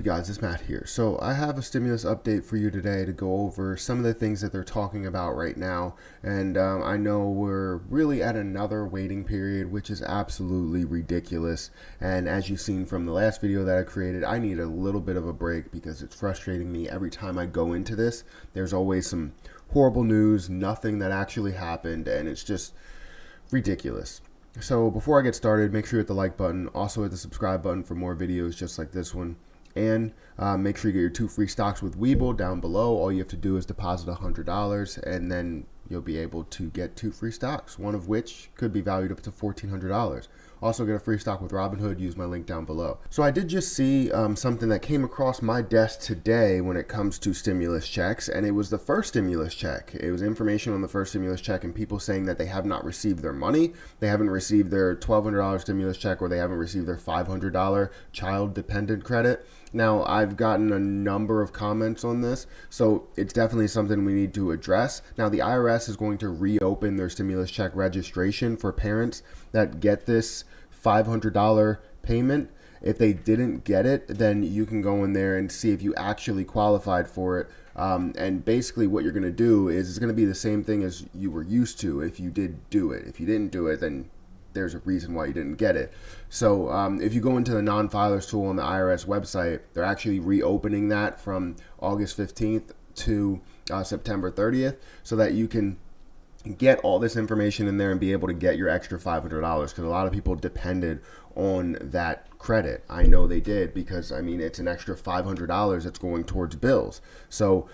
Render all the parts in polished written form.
guys? It's Matt here. So I have a stimulus update for you today to go over some of the things that they're talking about right now. And I know we're really at another waiting period, which is absolutely ridiculous. And as you've seen from the last video that I created, I need a little bit of a break because it's frustrating me every time I go into this. There's always some horrible news, nothing that actually happened, and it's just ridiculous. So before I get started, make sure you hit the like button. Also hit the subscribe button for more videos just like this one. And make sure you get your 2 free stocks with Webull down below. All you have to do is deposit $100, and then you'll be able to get 2 free stocks, one of which could be valued up to $1,400. Also get a free stock with Robinhood. Use my link down below. So I did just see something that came across my desk today when it comes to stimulus checks, and it was the first stimulus check. It was information on the first stimulus check and people saying that they have not received their money. They haven't received their $1,200 stimulus check, or they haven't received their $500 child dependent credit. Now, I've gotten a number of comments on this, so it's definitely something we need to address. Now, the IRS is going to reopen their stimulus check registration for parents that get this $500 payment. If they didn't get it, then you can go in there and see if you actually qualified for it. And basically what you're going to do is it's going to be the same thing as you were used to if you did do it. If you didn't do it, then there's a reason why you didn't get it. So if you go into the non-filers tool on the IRS website, they're actually reopening that from August 15th to September 30th so that you can get all this information in there and be able to get your extra $500, because a lot of people depended on that credit. I know they did, because I mean, it's an extra $500 that's going towards bills. So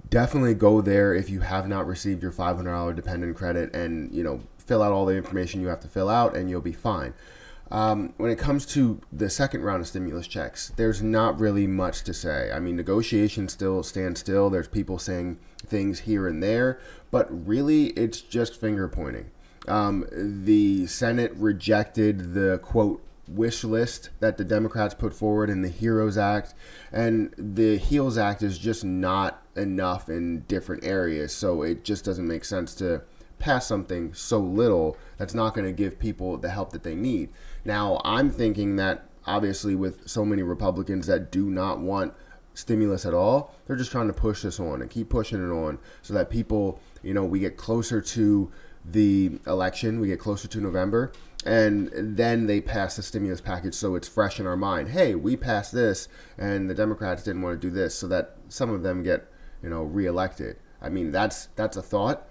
definitely go there if you have not received your $500 dependent credit, and fill out all the information you have to fill out and you'll be fine. When it comes to the second round of stimulus checks, there's not really much to say. I mean, negotiations still stand still. There's people saying things here and there, but really it's just finger pointing. The Senate rejected the quote wish list that the Democrats put forward in the HEROES Act, and the HEALS Act is just not enough in different areas, so it just doesn't make sense to pass something so little that's not going to give people the help that they need. Now, I'm thinking that obviously with so many Republicans that do not want stimulus at all, they're just trying to push this on and keep pushing it on so that people, we get closer to the election, we get closer to November, and then they pass the stimulus package so it's fresh in our mind. Hey, we passed this and the Democrats didn't want to do this, so that some of them get, reelected. I mean, that's a thought.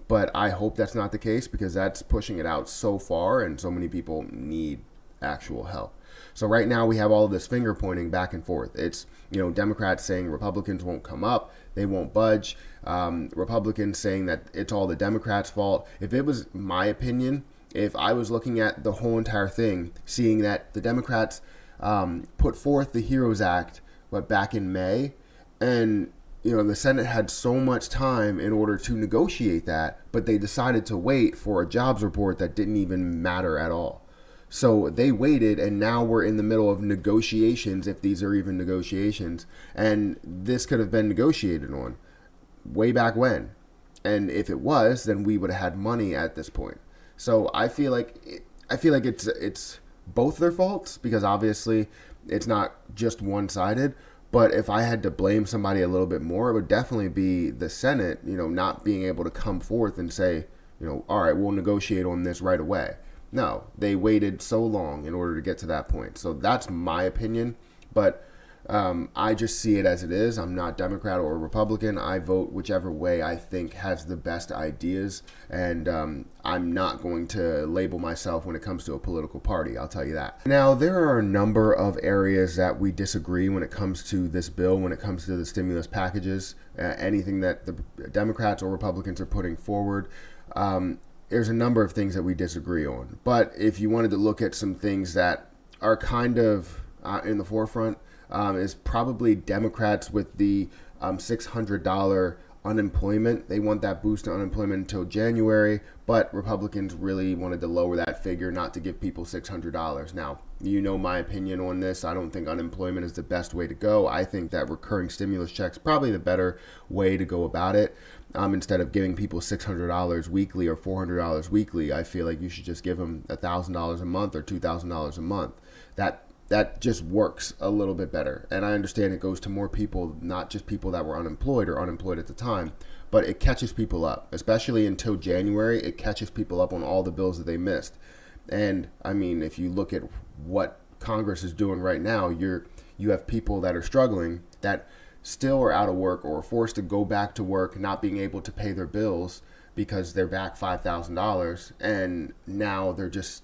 But I hope that's not the case, because that's pushing it out so far and so many people need actual help. So right now we have all of this finger pointing back and forth. It's, Democrats saying Republicans won't come up, they won't budge. Republicans saying that it's all the Democrats' fault. If it was my opinion, if I was looking at the whole entire thing, seeing that the Democrats put forth the HEROES Act, back in May, and the Senate had so much time in order to negotiate that, but they decided to wait for a jobs report that didn't even matter at all. So they waited, and now we're in the middle of negotiations, if these are even negotiations, and this could have been negotiated on way back when. And if it was, then we would have had money at this point. So I feel like it's both their faults, because obviously it's not just one-sided. But if I had to blame somebody a little bit more, it would definitely be the Senate, not being able to come forth and say, all right, we'll negotiate on this right away. No, they waited so long in order to get to that point. So that's my opinion. But I just see it as it is. I'm not Democrat or Republican. I vote whichever way I think has the best ideas. And I'm not going to label myself when it comes to a political party. I'll tell you that. Now, there are a number of areas that we disagree when it comes to this bill, when it comes to the stimulus packages, anything that the Democrats or Republicans are putting forward. There's a number of things that we disagree on. But if you wanted to look at some things that are kind of in the forefront, is probably Democrats with the $600 unemployment. They want that boost to unemployment until January, but Republicans really wanted to lower that figure, not to give people $600. Now, my opinion on this. I don't think unemployment is the best way to go. I think that recurring stimulus checks probably the better way to go about it. Instead of giving people $600 weekly or $400 weekly, I feel like you should just give them $1,000 a month or $2,000 a month. That that just works a little bit better. And I understand it goes to more people, not just people that were unemployed or unemployed at the time, but it catches people up, especially until January. It catches people up on all the bills that they missed. And I mean, if you look at what Congress is doing right now, you have people that are struggling that still are out of work or are forced to go back to work, not being able to pay their bills because they're back $5,000, and now they're just,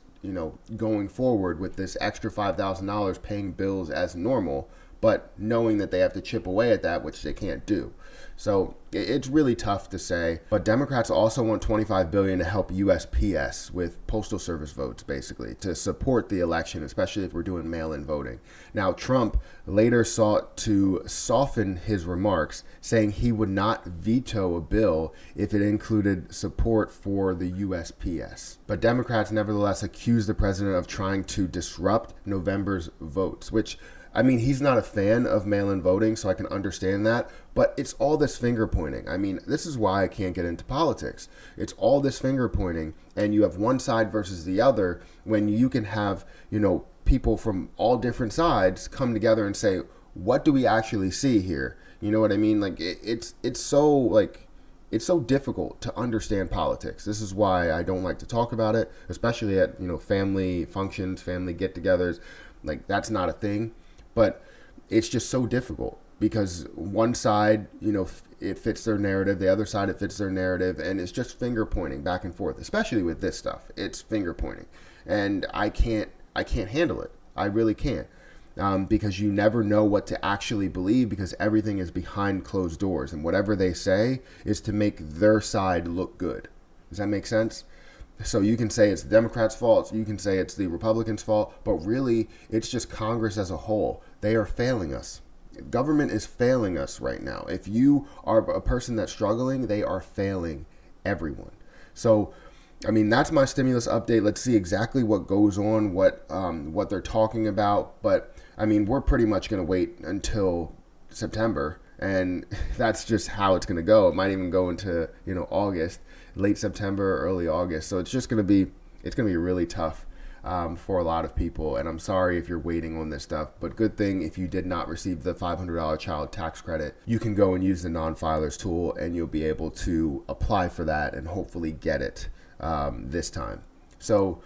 going forward with this extra $5,000 paying bills as normal, but knowing that they have to chip away at that, which they can't do. So it's really tough to say. But Democrats also want $25 billion to help USPS with postal service votes, basically, to support the election, especially if we're doing mail-in voting. Now, Trump later sought to soften his remarks, saying he would not veto a bill if it included support for the USPS. But Democrats nevertheless accused the president of trying to disrupt November's votes, which, I mean, he's not a fan of mail-in voting, so I can understand that. But it's all this finger pointing. I mean, this is why I can't get into politics. It's all this finger pointing, and you have one side versus the other, when you can have, people from all different sides come together and say, what do we actually see here? You know what I mean? Like, it's so difficult to understand politics. This is why I don't like to talk about it, especially at, family functions, family get-togethers. Like, that's not a thing. But it's just so difficult because one side, it fits their narrative. The other side, it fits their narrative. And it's just finger pointing back and forth, especially with this stuff. It's finger pointing. And I can't handle it. I really can't. Because you never know what to actually believe, because everything is behind closed doors. And whatever they say is to make their side look good. Does that make sense? So you can say it's the Democrats' fault, you can say it's the Republicans' fault, but really it's just Congress as a whole. They are failing us. Government is failing us right now. If you are a person that's struggling, they are failing everyone. So, I mean, that's my stimulus update. Let's see exactly what goes on, what they're talking about. But, I mean, we're pretty much going to wait until September, and that's just how it's going to go. It might even go into, August, late September, early August. So it's just going to be really tough for a lot of people. And I'm sorry if you're waiting on this stuff, but good thing if you did not receive the $500 child tax credit, you can go and use the non-filers tool, and you'll be able to apply for that and hopefully get it this time. So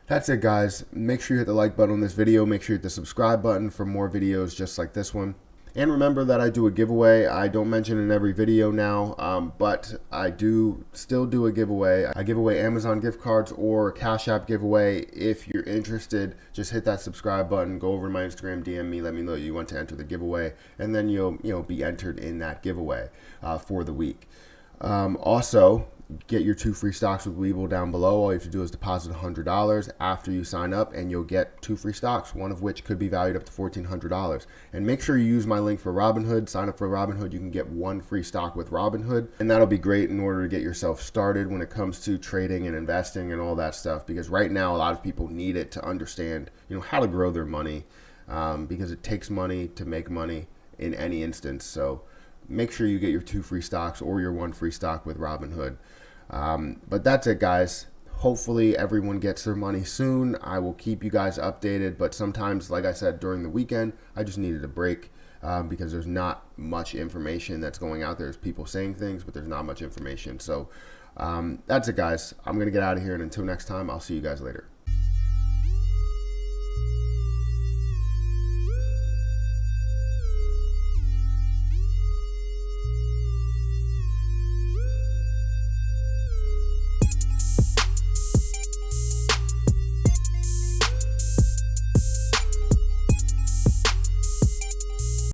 that's it, guys. Make sure you hit the like button on this video. Make sure you hit the subscribe button for more videos just like this one. And remember that I do a giveaway. I don't mention it in every video now, but I do still do a giveaway. I give away Amazon gift cards or Cash App giveaway. If you're interested, just hit that subscribe button, go over to my Instagram, DM me, let me know you want to enter the giveaway, and then you'll be entered in that giveaway for the week. Also, get your 2 free stocks with Webull down below. All you have to do is deposit $100 after you sign up, and you'll get 2 free stocks, one of which could be valued up to $1,400. And make sure you use my link for Robinhood. Sign up for Robinhood. You can get 1 free stock with Robinhood, and that'll be great in order to get yourself started when it comes to trading and investing and all that stuff, because right now a lot of people need it to understand how to grow their money, because it takes money to make money in any instance. So make sure you get your 2 free stocks or your 1 free stock with Robinhood. But that's it, guys. Hopefully everyone gets their money soon. I will keep you guys updated, but sometimes, like I said, during the weekend, I just needed a break because there's not much information that's going out there. There's people saying things, but there's not much information. So that's it, guys. I'm going to get out of here, and until next time, I'll see you guys later.